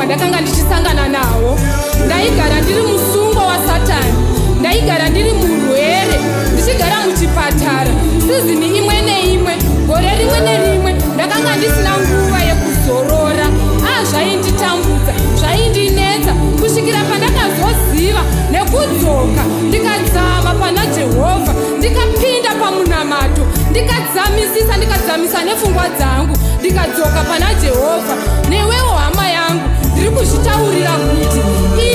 ndakanga ndichisangana nawo. Ndaigara ndiri musungwa waSatani, ndaigara ndiri murwere, ndichigara muchipatara sizini imwe neimwe, gore rimwe nerimwe. Ndakanga ndisina nguva yekuzorora. Zvainditambudza, zvaindinetsa kusvikira pandakazoziva nekudzoka ndikadzama pana Jehovha, ndikapinda pamunamato, ndikadzamisa nepfungwa dzangu, ndikadzoka pana Jehovha. Newewo hama yangu, ndiri kuzvitaurira kuti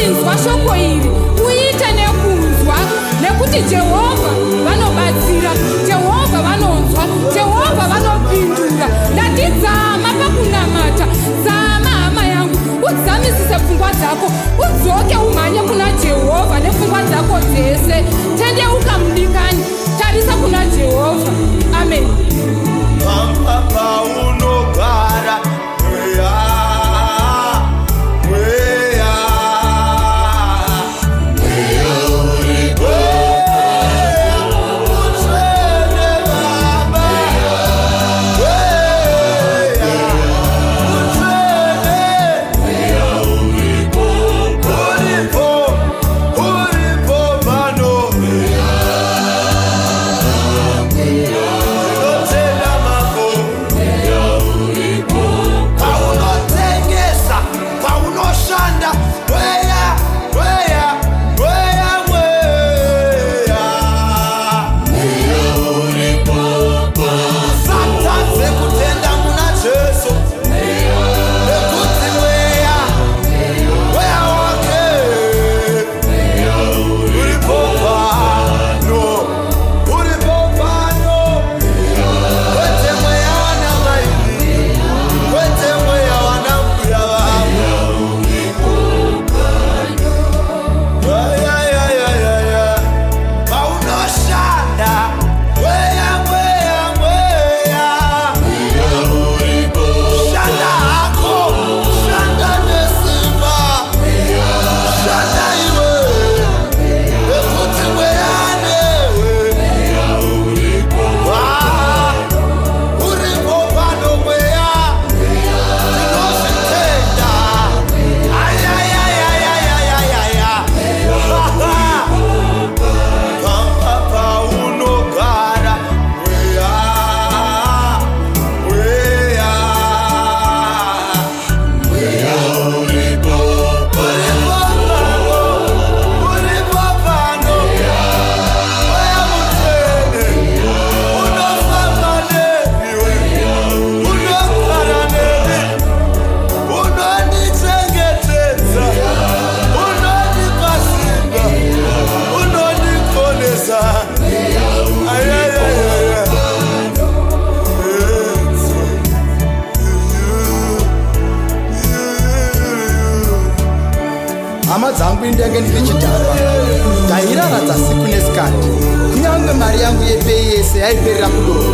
inzwa shoko iri, uite nekunzwa, nekuti Jehovha vanobatsira, Jehovha vanonzwa, Jehovha vanopindura. Ndatidzama pakunamata, dzama hama yangu, udzamisise pfungwa dzako, udzoke umhanye kuna Jehovha nepfungwa dzako dzese. Tendeuka mudikani, tarisa kuna Jehovha. Amen. Papa unogara Jehovah hama dzangu indenge ndine chidhakwa ndairaradza siku nesikati kunyange mari yangu yepei yese yaiperera kudoro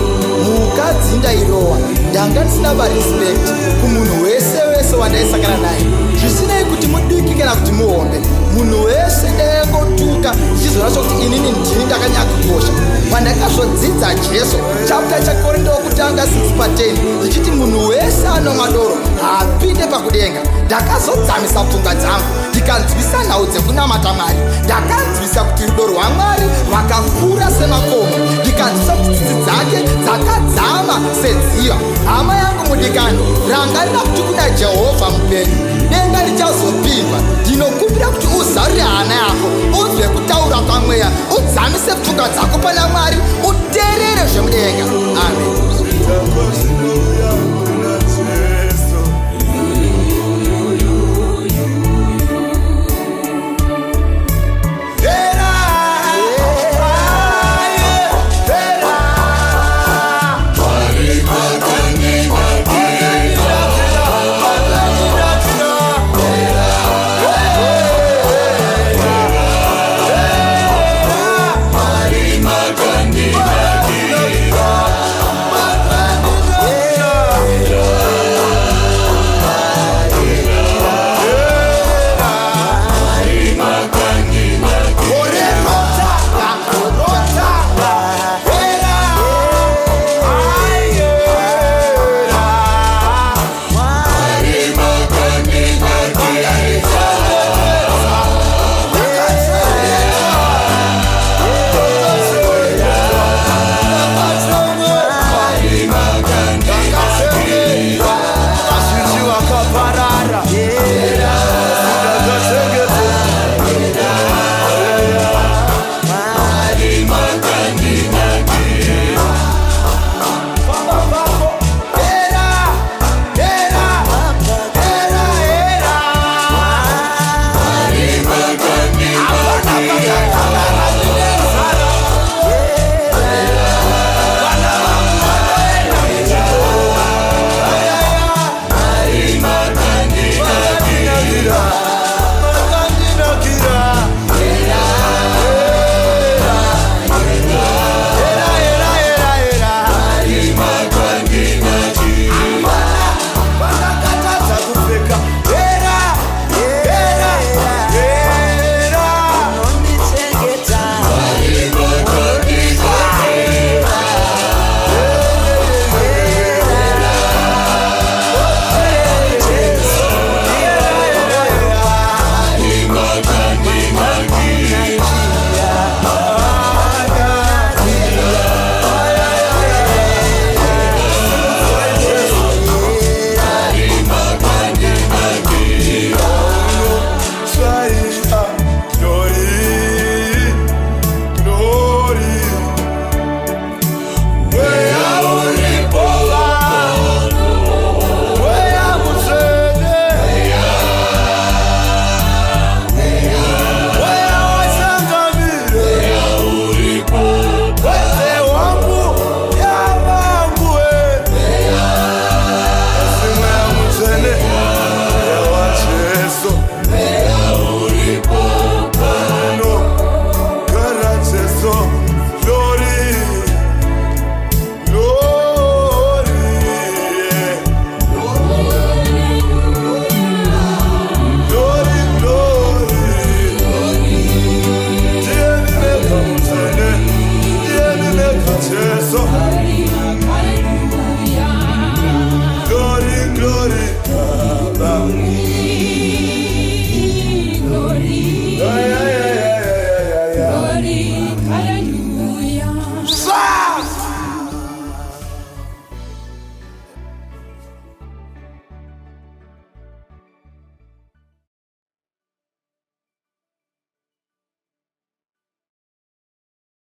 mukadzi ndairowa ndanga ndisina marespect kumunhu wese wandaisangana naye zvisinei kuti mudiki kana kuti muhombe munhu wese ndaingotuka ndichizoona sokuti inini ndini ndakanyakukosha pandakazodzidza jesu chapta chakorinto wokutanga 6:10 ndichiti munhu wese anomwa doro haapinde pakudenga ndakazodzamisa pfungwa dzangu ndikanzwisa nhau dzekunamata mwari ndakanzwisa kuti rudo rwamwari rwakakura semakomo ndikanzwisa kuti tsitsi dzake dzakadzama sedziva hama yangu mudikani rangarira kuti kuna jehovha mupenyu denga richazopindwa ndinokumbira kuti uzarure hana yako unzwe kutaura kwamweya udzamise pfungwa dzako pana mwari uteerere zvemudenga amen.